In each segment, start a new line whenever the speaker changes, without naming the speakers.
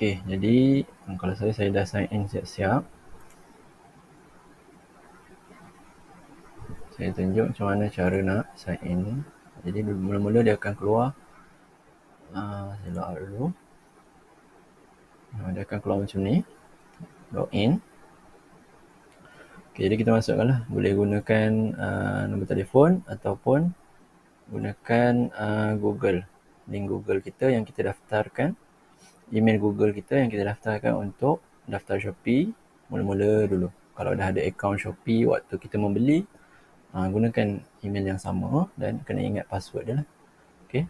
Okey, jadi kalau saya dah sign in siap-siap. Saya tunjuk macam mana cara nak sign in. Jadi mula-mula dia akan keluar. Saya log out dulu. Dia akan keluar macam ni. Login. Okey, jadi kita masukkanlah. Boleh gunakan nombor telefon ataupun gunakan Google. Link Google kita yang kita daftarkan. Email Google kita yang kita daftarkan untuk daftar Shopee mula-mula dulu. Kalau dah ada akaun Shopee waktu kita membeli, gunakan email yang sama dan kena ingat password dia lah. Okey.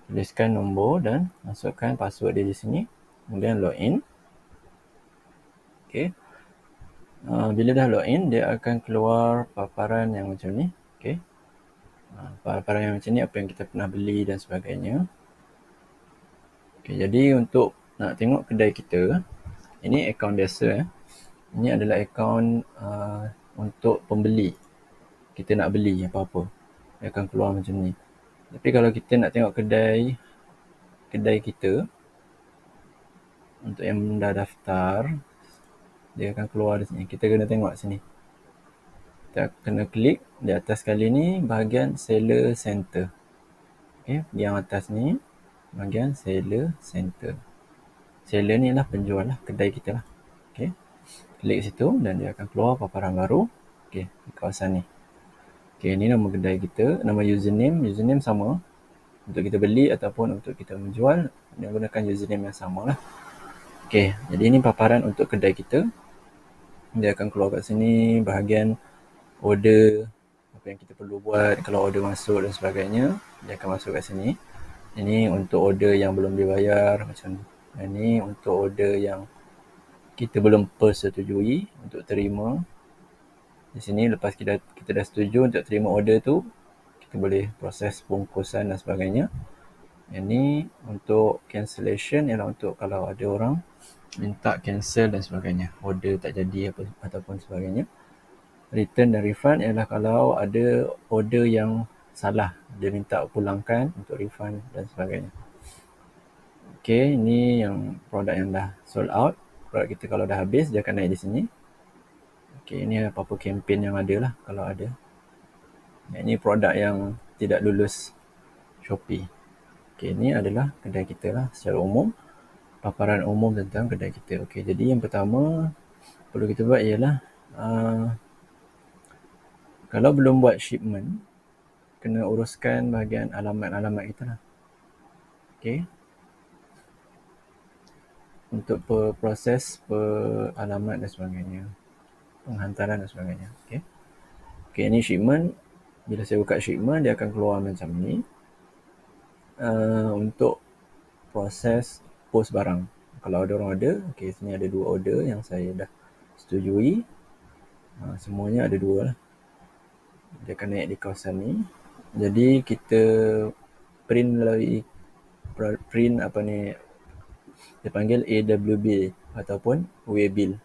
Tuliskan nombor dan masukkan password dia di sini. Kemudian login. Okey. Bila dah login, dia akan keluar paparan yang macam ni. Okey. Paparan yang macam ni, apa yang kita pernah beli dan sebagainya. Okey, jadi untuk nak tengok kedai kita, ini akaun biasa. Ini adalah akaun untuk pembeli. Kita nak beli apa-apa, dia akan keluar macam ni. Tapi kalau kita nak tengok kedai kita, untuk yang dah daftar, dia akan keluar di sini. Kita kena tengok sini. Kita kena klik di atas kali ni bahagian Seller Center. Okay, yang atas ni bahagian Seller Center. Seller ni lah penjual lah, kedai kita lah. Okay. Klik situ dan dia akan keluar paparan baru. Okay, di kawasan ni. Okay, ni nama kedai kita. Nama username sama. Untuk kita beli ataupun untuk kita menjual, dia gunakan username yang sama lah. Okay, jadi ini paparan untuk kedai kita. Dia akan keluar kat sini bahagian order, apa yang kita perlu buat kalau order masuk dan sebagainya. Dia akan masuk kat sini. Ini untuk order yang belum dibayar macam ni. Ini untuk order yang kita belum persetujui untuk terima. Di sini lepas kita dah setuju untuk terima order tu, kita boleh proses bungkusan dan sebagainya. Ini untuk cancellation, ialah untuk kalau ada orang minta cancel dan sebagainya, order tak jadi apa ataupun sebagainya. Return dan refund ialah kalau ada order yang salah, dia minta pulangkan untuk refund dan sebagainya. Okey, ini yang produk yang dah sold out. Produk kita kalau dah habis, dia akan naik di sini. Okey, ini apa-apa kempen yang ada lah kalau ada. Ini produk yang tidak lulus Shopee. Okey, ini adalah kedai kita lah secara umum. Paparan umum tentang kedai kita. Okey, jadi yang pertama perlu kita buat ialah kalau belum buat shipment, kena uruskan bahagian alamat-alamat kita lah. Okey. Untuk proses alamat dan sebagainya. Penghantaran dan sebagainya. Okey. Okey, ini shipment. Bila saya buka shipment, dia akan keluar macam ni. Untuk proses post barang. Kalau ada orang order, okey, sini ada 2 order yang saya dah setujui. Semuanya ada 2 lah. Dia akan naik di kawasan ni. Jadi kita print melalui apa ni, dia panggil AWB ataupun Waybill.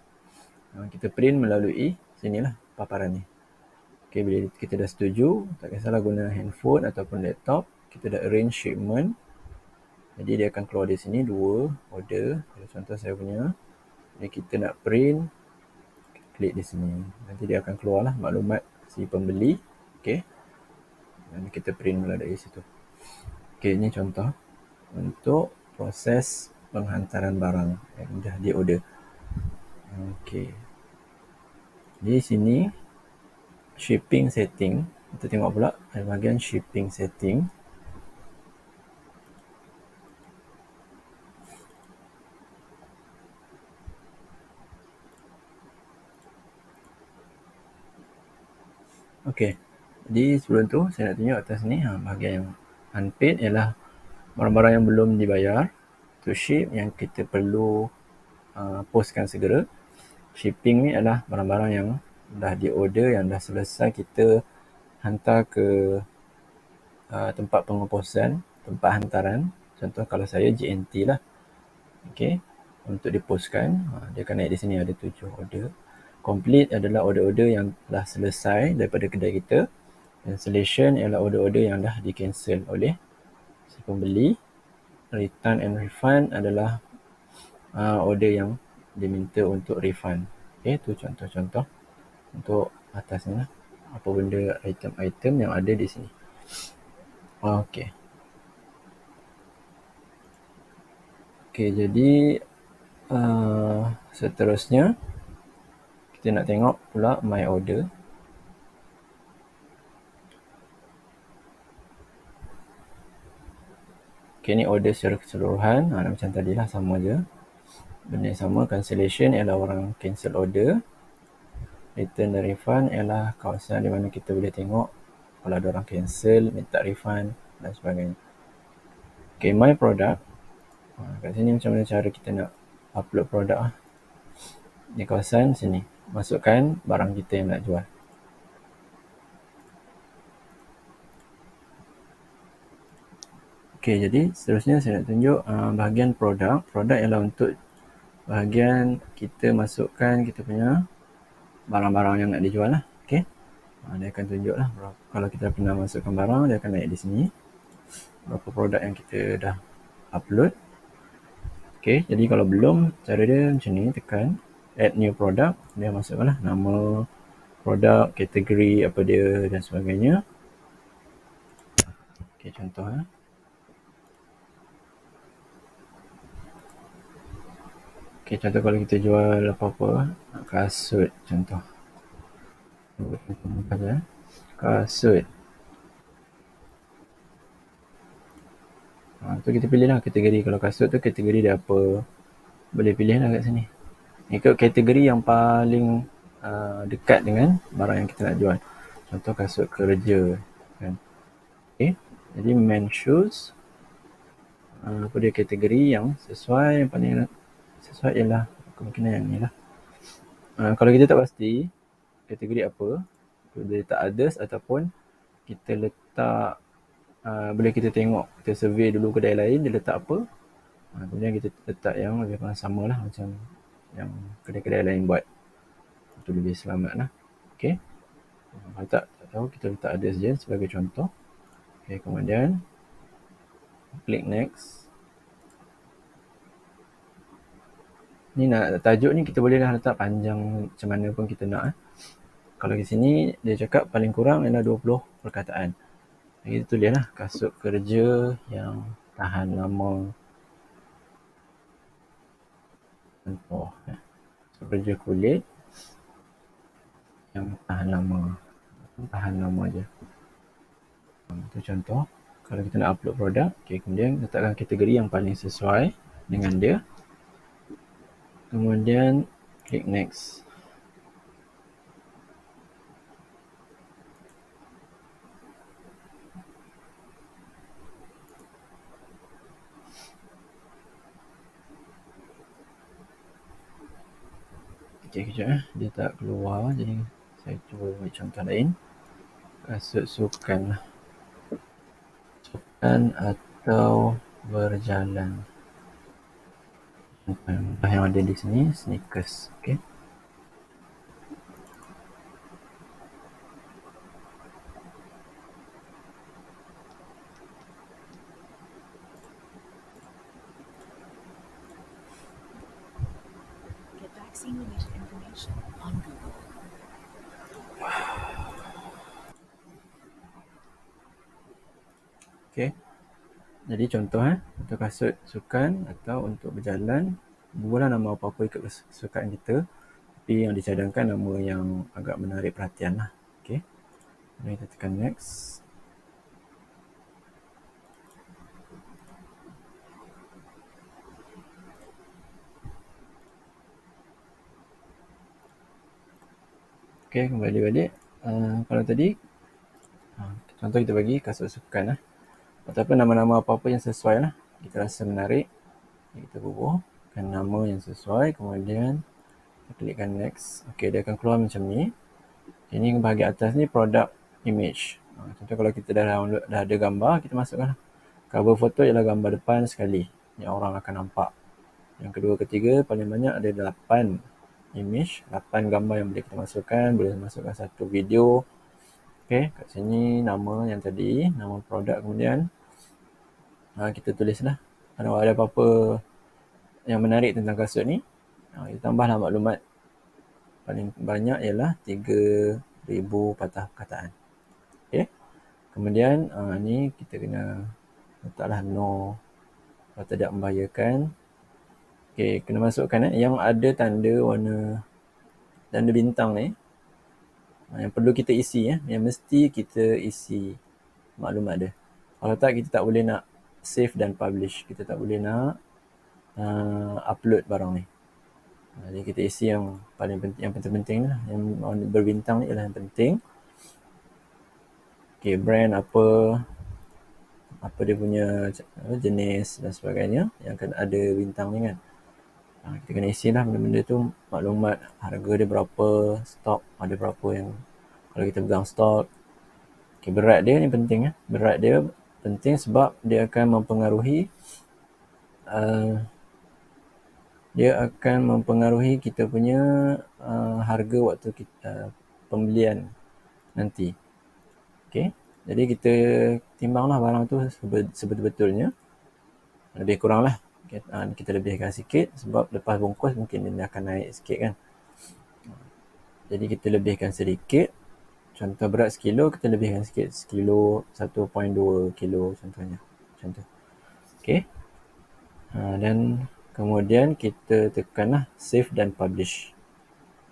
Kita print melalui sinilah paparan ni. Okay, bila kita dah setuju, tak kisahlah guna handphone ataupun laptop, kita dah arrange shipment. Jadi dia akan keluar di sini 2 order. Contoh saya punya, ni kita nak print, klik di sini. Nanti dia akan keluar lah maklumat si pembeli. Okay. Dan kita print melalui situ. Okay, ini contoh untuk proses penghantaran barang yang dah di order. Okay. Di sini shipping setting, kita tengok pula ada bahagian shipping setting. Okey. Jadi sebelum tu saya nak tunjuk atas ni bahagian yang unpaid ialah barang-barang yang belum dibayar to ship yang kita perlu postkan segera. Shipping ni adalah barang-barang yang dah di order, yang dah selesai kita hantar ke tempat pengeposan, tempat hantaran. Contoh kalau saya JNT lah. Okey. Untuk dipostkan, dia akan naik di sini ada 7 order. Complete adalah order-order yang dah selesai daripada kedai kita. Cancellation ialah order-order yang dah di-cancel oleh si pembeli. Return and refund adalah order yang diminta untuk refund. Okay, tu contoh-contoh untuk atas ni lah. Apa benda item-item yang ada di sini. Okay. Okay, jadi seterusnya kita nak tengok pula my order. Okay, ni order secara keseluruhan. Macam tadi lah, sama je. Benda yang sama, cancellation ialah orang cancel order. Return dan refund ialah kawasan di mana kita boleh tengok kalau ada orang cancel, minta refund dan sebagainya. Okay, my product. Kat sini macam mana cara kita nak upload produk lah. Di kawasan sini, masukkan barang kita yang nak jual. Okay, jadi seterusnya saya nak tunjuk bahagian produk. Produk ialah untuk bahagian kita masukkan kita punya barang-barang yang nak dijual lah. Okay, dia akan tunjuk lah kalau kita pernah masukkan barang, dia akan naik di sini berapa produk yang kita dah upload. Okay, jadi kalau belum, cara dia macam ni, tekan add new product, dia masukkan lah nama produk, kategori apa dia dan sebagainya. Okay, contoh lah. Okay, contoh kalau kita jual apa-apa, kasut contoh. Kasut. Tu kita pilih lah kategori. Kalau kasut tu kategori dia apa, boleh pilih lah kat sini. Ikut kategori yang paling dekat dengan barang yang kita nak jual. Contoh kasut kerja kan. Okay, jadi men shoes, apa dia kategori yang sesuai, yang paling sesuai ialah kemungkinan yang ni lah. Kalau kita tak pasti kategori apa, boleh letak others ataupun kita letak boleh kita tengok, kita survey dulu kedai lain dia letak apa, kemudian kita letak yang lebih kurang sama lah macam yang kedai-kedai lain buat, itu lebih selamat lah. Okay, kalau tak tahu kita letak others je sebagai contoh. Okay, kemudian klik next. Ni nak tajuk ni kita boleh lah letak panjang macam mana pun kita nak. Kalau di sini dia cakap paling kurang ialah 20 perkataan. Kita tulis lah kasut kerja yang tahan lama. Contoh, kasut kerja kulit yang tahan lama. Tahan lama je. Itu contoh. Kalau kita nak upload produk, okay, kemudian letakkan kategori yang paling sesuai dengan dia. Kemudian klik next. Okay, kejap dia tak keluar, jadi saya cuba buat contoh lain. Kasut sukan lah. Sukan atau berjalan. Yang ada di sini sneakers. Okay. Okay. Jadi contoh untuk kasut sukan atau untuk berjalan, buatlah nama apa-apa ikut kesukaan kita, tapi yang dicadangkan nama yang agak menarik perhatian lah. Okay. Kemudian kita tekan next. Okay, kembali balik. Kalau tadi contoh kita bagi kasut sukan lah, ataupun nama-nama apa-apa yang sesuai lah, kita rasa menarik, kita bubuhkan nama yang sesuai, kemudian kita klikkan next. Okay, dia akan keluar macam ni. Ini bahagian atas ni product image. Contoh kalau kita dah ada gambar, kita masukkan cover foto ialah gambar depan sekali yang orang akan nampak. Yang kedua, ketiga, paling banyak ada 8 image, 8 gambar yang boleh kita masukkan. Boleh masukkan satu video. Okay, kat sini nama yang tadi, nama produk, kemudian kita tulislah kalau ada apa-apa yang menarik tentang kasut ni, kita tambahlah maklumat paling banyak ialah 3,000 patah perkataan. Okay. Kemudian ni kita kena letaklah no kalau tidak membahayakan. Okay, kena masukkan yang ada tanda warna tanda bintang ni, yang perlu kita isi, yang mesti kita isi maklumat dia. Kalau tak, kita tak boleh nak save dan publish. Kita tak boleh nak upload barang ni. Jadi kita isi yang paling penting, yang penting-penting lah. Yang berbintang ni ialah yang penting. Okay, brand apa dia punya jenis dan sebagainya yang kena ada bintang ni kan. Kita kena isi lah benda-benda tu, maklumat harga dia berapa, stok ada berapa yang kalau kita pegang stok. Okay, berat dia ni penting. Berat dia penting sebab dia akan mempengaruhi kita punya harga waktu kita pembelian nanti. Okay, jadi kita timbanglah barang tu sebetul-betulnya. Lebih kurang lah. Kita lebihkan sikit sebab lepas bungkus mungkin dia akan naik sikit kan. Jadi kita lebihkan sedikit. Contoh berat sekilo, kita lebihkan sikit. Sekilo 1.2 kilo contohnya. Macam tu. Okay. Dan kemudian kita tekanlah save dan publish.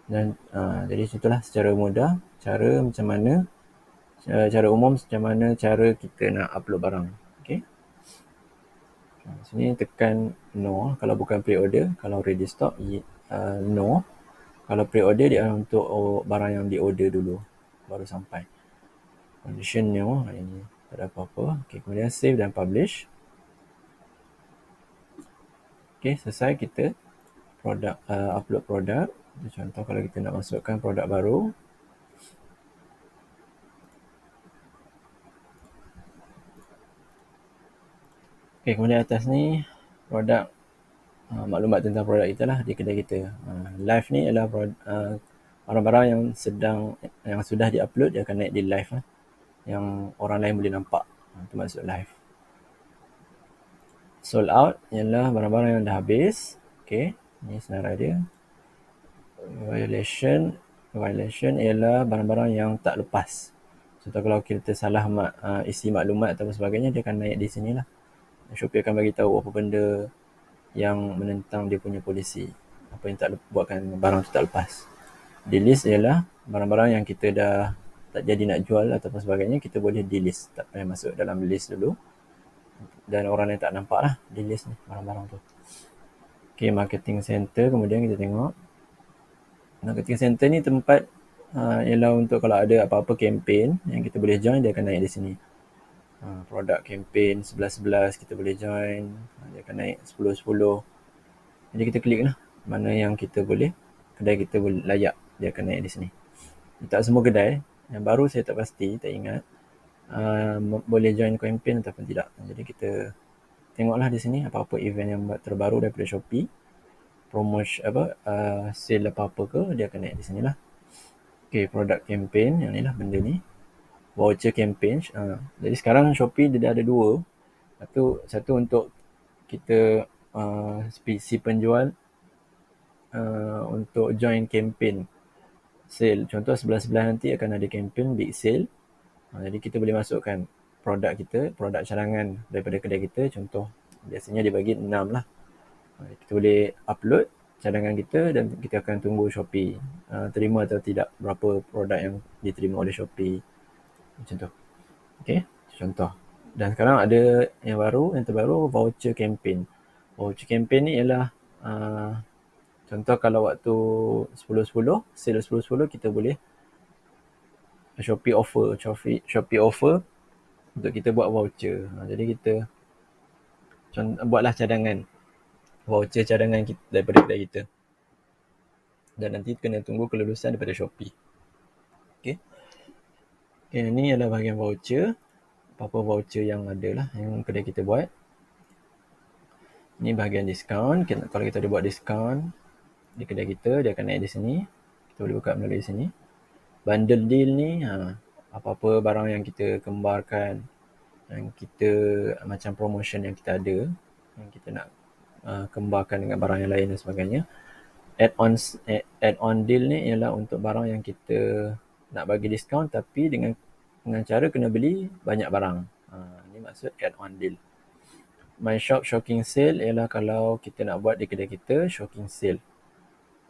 Dan jadi itulah secara mudah cara macam mana, cara umum macam mana cara kita nak upload barang. Okay. Sini tekan no kalau bukan pre-order. Kalau ready stock, no. Kalau pre-order dia untuk barang yang di-order dulu baru sampai. Condition no, ini tak ada apa-apa. Okay, kemudian save dan publish. Okay, selesai kita upload produk. Contoh kalau kita nak masukkan produk baru. Okay, kemudian atas ni produk, maklumat tentang produk kita lah di kedai kita. Live ni adalah barang-barang yang sudah di-upload, dia akan naik di live lah. Yang orang lain boleh nampak. Itu maksud live. Sold out ialah barang-barang yang dah habis. Okay, ni senarai dia. Violation ialah barang-barang yang tak lepas. Contoh kalau kita salah isi maklumat atau sebagainya, dia akan naik di sini lah. Shopee akan bagi tahu apa benda yang menentang dia punya polisi, apa yang tak buatkan barang tu tak lepas. Delist ialah barang-barang yang kita dah tak jadi nak jual ataupun sebagainya, kita boleh delist, tak payah masuk dalam list dulu dan orang lain tak nampak lah delist ni barang-barang tu. Okay, marketing center, kemudian kita tengok marketing center ni tempat ialah untuk kalau ada apa-apa campaign yang kita boleh join, dia akan naik di sini. Produk campaign 11-11 kita boleh join, dia akan naik 10-10. Jadi kita klik lah mana yang kita boleh, kedai kita boleh layak, dia akan naik di sini. Tak semua kedai, yang baru saya tak pasti, tak ingat boleh join campaign ataupun tidak. Jadi kita tengoklah di sini apa-apa event yang terbaru daripada Shopee, promotion sale apa-apa ke, dia akan naik di sini lah. Okay, product campaign, yang ni lah benda ni. Voucher campaign. Jadi sekarang Shopee dia dah ada dua. Satu untuk kita si penjual untuk join campaign sale. Contoh 11-11 nanti akan ada campaign big sale. Jadi kita boleh masukkan produk kita, produk cadangan daripada kedai kita. Contoh biasanya dia bagi 6 lah. Kita boleh upload cadangan kita dan kita akan tunggu Shopee terima atau tidak berapa produk yang diterima oleh Shopee. Macam tu. Okay, contoh. Dan sekarang ada yang terbaru voucher campaign. Voucher campaign ni ialah contoh kalau waktu 10-10, sale 10-10, kita boleh Shopee offer untuk kita buat voucher. Jadi kita buatlah cadangan, voucher cadangan kita daripada kedai kita. Dan nanti kena tunggu kelulusan daripada Shopee. Okay, ini adalah bahagian voucher. Apa-apa voucher yang ada lah, yang kedai kita buat. Ini bahagian diskaun. Kalau kita ada buat diskaun di kedai kita, dia akan naik di sini. Kita boleh buka melalui sini. Bundle deal ni, apa-apa barang yang kita kembarkan, yang kita macam promotion yang kita ada, yang kita nak kembarkan dengan barang yang lain dan sebagainya. Add-on deal ni ialah untuk barang yang kita nak bagi diskaun tapi dengan cara kena beli banyak barang. Ni maksud add-on deal. My shop shocking sale ialah kalau kita nak buat di kedai kita shocking sale.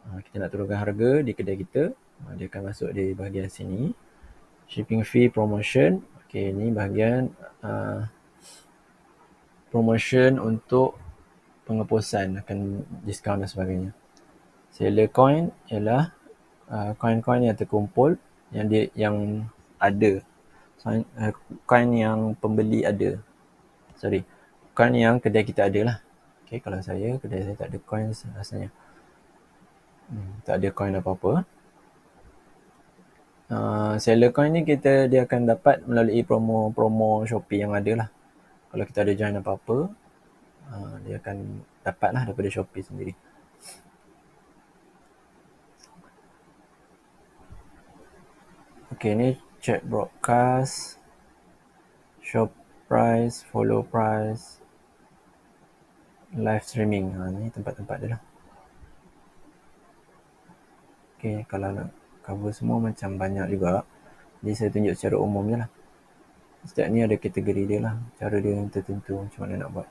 Kita nak turunkan harga di kedai kita, dia akan masuk di bahagian sini. Shipping fee promotion. Okey, ni bahagian promotion untuk pengepuasan akan diskaun dan sebagainya. Seller coin ialah coin-coin yang terkumpul yang ada. Coin yang pembeli ada. Coin yang kedai kita ada lah. Okay, kalau kedai saya tak ada coin rasanya. Tak ada coin apa-apa. Seller coin ni dia akan dapat melalui promo Shopee yang ada lah. Kalau kita ada join apa-apa, dia akan dapat lah daripada Shopee sendiri. Okay, ni check broadcast, shop price, follow price, live streaming. Ni tempat-tempat dia lah. Okay, kalau nak cover semua macam banyak juga. Jadi saya tunjuk secara umum je lah. Setiap ni ada kategori dia lah. Cara dia yang tertentu macam mana nak buat.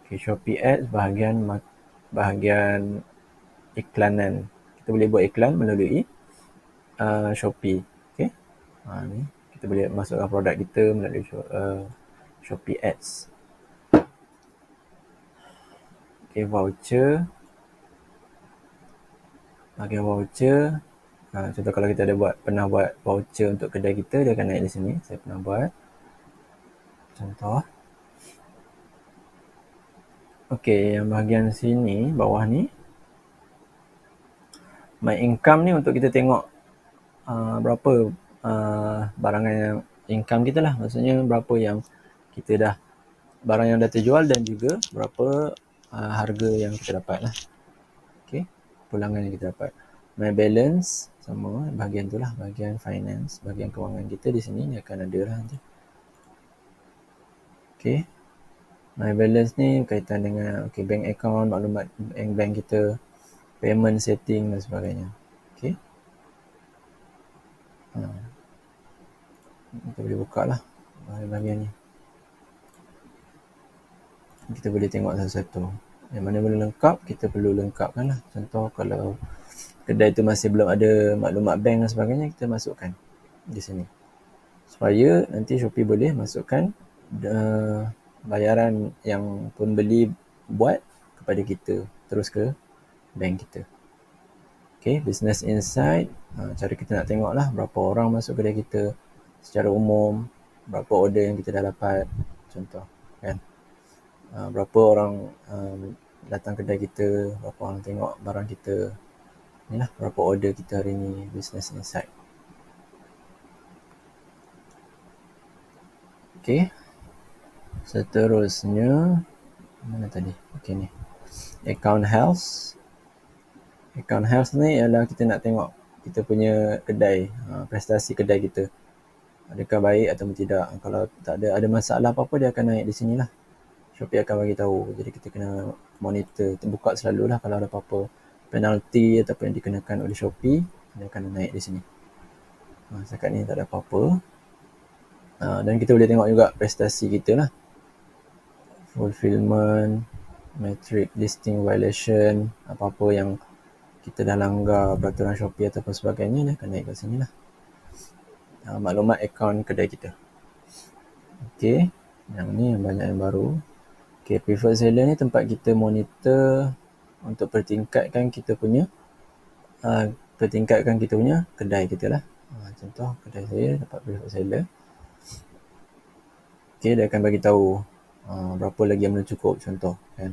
Okay, Shopee Ads bahagian iklanan. Kita boleh buat iklan melalui Shopee. Okay. Ni kita boleh masukkan produk kita melalui Shopee Ads. Okay, voucher. Bahagian voucher. Contoh kalau kita pernah buat voucher untuk kedai kita, dia akan naik di sini. Saya pernah buat. Contoh. Okey, yang bahagian sini, bawah ni. My income ni untuk kita tengok berapa barangan yang income kita lah. Maksudnya berapa yang kita barang yang dah terjual dan juga berapa harga yang kita dapat lah. Okey, pulangan yang kita dapat. My balance sama bahagian tu lah, bahagian finance, bahagian kewangan kita di sini dia akan ada lah nanti. Okey. My balance ni berkaitan dengan bank account, maklumat bank kita, payment setting dan sebagainya. Okey. Kita boleh buka lah bahagian ni. Kita boleh tengok satu-satu. Yang mana boleh lengkap, kita perlu lengkapkan lah. Contoh kalau kedai tu masih belum ada maklumat bank dan sebagainya, kita masukkan di sini. Supaya nanti Shopee boleh masukkan bayaran yang pembeli buat kepada kita terus ke bank kita. Okay, business insight. Cara kita nak tengok lah berapa orang masuk kedai kita secara umum, berapa order yang kita dah dapat. Contoh kan, berapa orang datang kedai kita, berapa orang tengok barang kita. Inilah berapa order kita hari ni, business insight. Okay. Seterusnya, mana tadi? Okay ni. Account health. Account health ni ialah kita nak tengok kita punya kedai, prestasi kedai kita. Adakah baik atau tidak. Kalau tak ada masalah apa-apa, dia akan naik di sini lah. Shopee akan bagi tahu. Jadi kita kena monitor, terbuka selalu lah kalau ada apa-apa penalti ataupun yang dikenakan oleh Shopee, dia akan naik di sini. Setakat ni tak ada apa-apa. Dan kita boleh tengok juga prestasi kita lah. Fulfillment, metric, listing violation, apa-apa yang kita dah langgar peraturan Shopee ataupun sebagainya, dia akan naik kat sini lah. Maklumat akaun kedai kita. Okay, yang ni yang banyak yang baru. Okay, preferred seller ni tempat kita monitor untuk pertingkatkan kita punya kedai kita lah. Contoh kedai saya dapat preferred seller. Okay, dia akan bagi tahu berapa lagi yang belum cukup, contoh kan.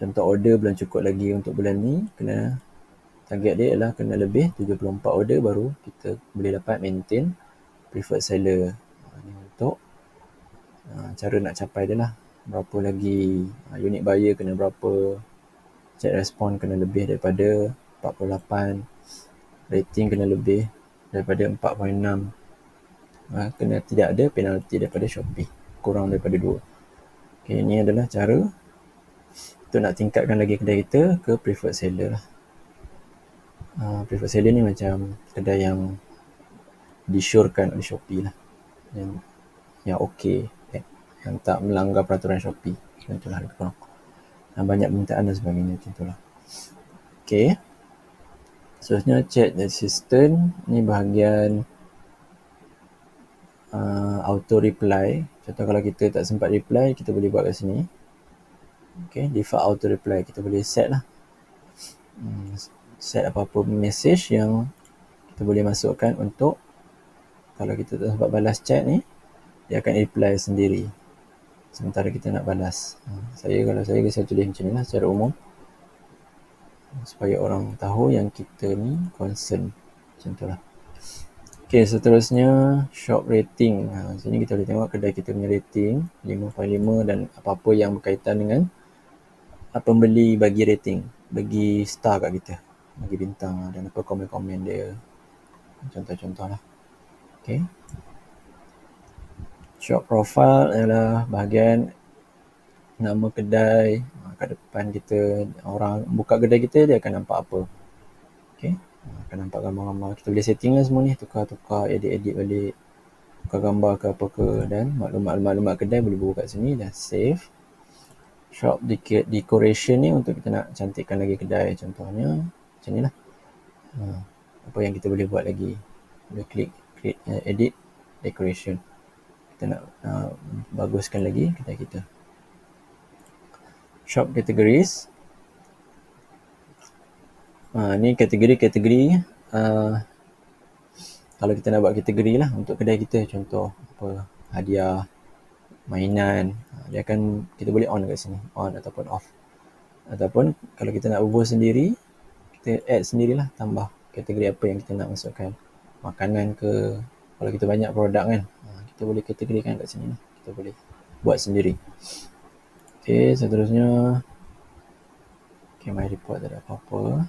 Contoh order belum cukup lagi untuk bulan ni, kena target dia ialah kena lebih 74 order baru kita boleh dapat maintain preferred seller. Ni untuk cara nak capai dia lah. Berapa lagi unit buyer kena berapa, chat respon kena lebih daripada 48, rating kena lebih daripada 4.6, kena tidak ada penalti daripada Shopee kurang daripada 2. Okay, ini adalah cara untuk nak tingkatkan lagi kedai kita ke preferred seller lah. Preferred seller ni macam kedai yang disyorkan oleh Shopee lah, yang okey, yang tak melanggar peraturan Shopee, macam itulah lebih kurang. Banyak permintaan dan sebagainya, macam itulah. Okay, seterusnya chat assistant ni bahagian auto reply. Contoh kalau kita tak sempat reply, kita boleh buat kat sini. Okay, default auto reply kita boleh set lah. Set apa-apa message yang kita boleh masukkan untuk kalau kita tak sempat balas chat ni, dia akan reply sendiri sementara kita nak balas. Kalau saya tulis macam ni lah secara umum supaya orang tahu yang kita ni concern, macam tu lah. Okay, seterusnya shop rating. Sini kita boleh tengok kedai kita punya rating 5.5 dan apa-apa yang berkaitan dengan pembeli bagi rating, bagi star kat kita, bagi bintang dan apa komen-komen dia, contoh-contoh lah. Okay, shop profile adalah bahagian nama kedai. Kat depan kita, orang buka kedai kita, dia akan nampak apa. Okay, akan nampak gambar-gambar. Kita boleh setting lah semua ni, tukar-tukar, edit-edit balik, tukar gambar ke apa ke, dan maklumat kedai boleh buka kat sini dan save. Shop decoration ni untuk kita nak cantikkan lagi kedai, contohnya macam ni lah. Apa yang kita boleh buat lagi, boleh klik edit decoration, kita nak baguskan lagi kedai kita. Shop categories. Ni kategori kalau kita nak buat kategori lah untuk kedai kita, contoh apa, hadiah, mainan, dia akan, kita boleh on kat sini, on ataupun off. Ataupun kalau kita nak ubah sendiri, kita add sendirilah, tambah kategori apa yang kita nak masukkan, makanan ke. Kalau kita banyak produk kan, kita boleh kategorikan kat sini lah, kita boleh buat sendiri. Okay, seterusnya my report tak ada apa-apa.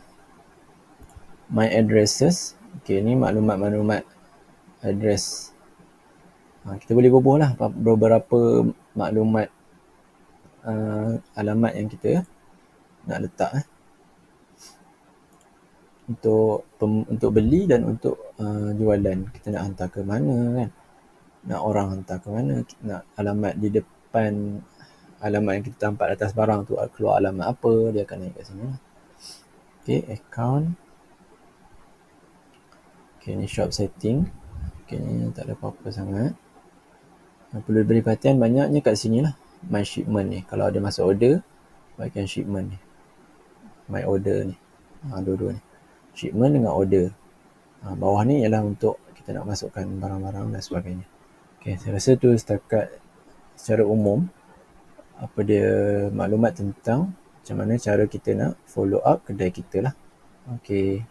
My addresses. Okay, ni maklumat address. Kita boleh bubuh lah beberapa maklumat alamat yang kita nak letak untuk beli dan untuk jualan. Kita nak hantar ke mana kan, nak orang hantar ke mana, nak alamat di depan alamat yang kita tampak atas barang tu keluar alamat apa, dia akan naik kat sini. Okay, account. Okay, ni shop setting. Okay, ni tak ada apa-apa sangat. Perlu beri perhatian banyaknya kat sini lah, my shipment ni. Kalau ada masuk order, bahagian shipment ni, my order ni, dua-dua ni, shipment dengan order. Bawah ni ialah untuk kita nak masukkan barang-barang dan sebagainya. Okay, saya rasa tu setakat secara umum apa dia maklumat tentang macam mana cara kita nak follow up kedai kita lah. Okay.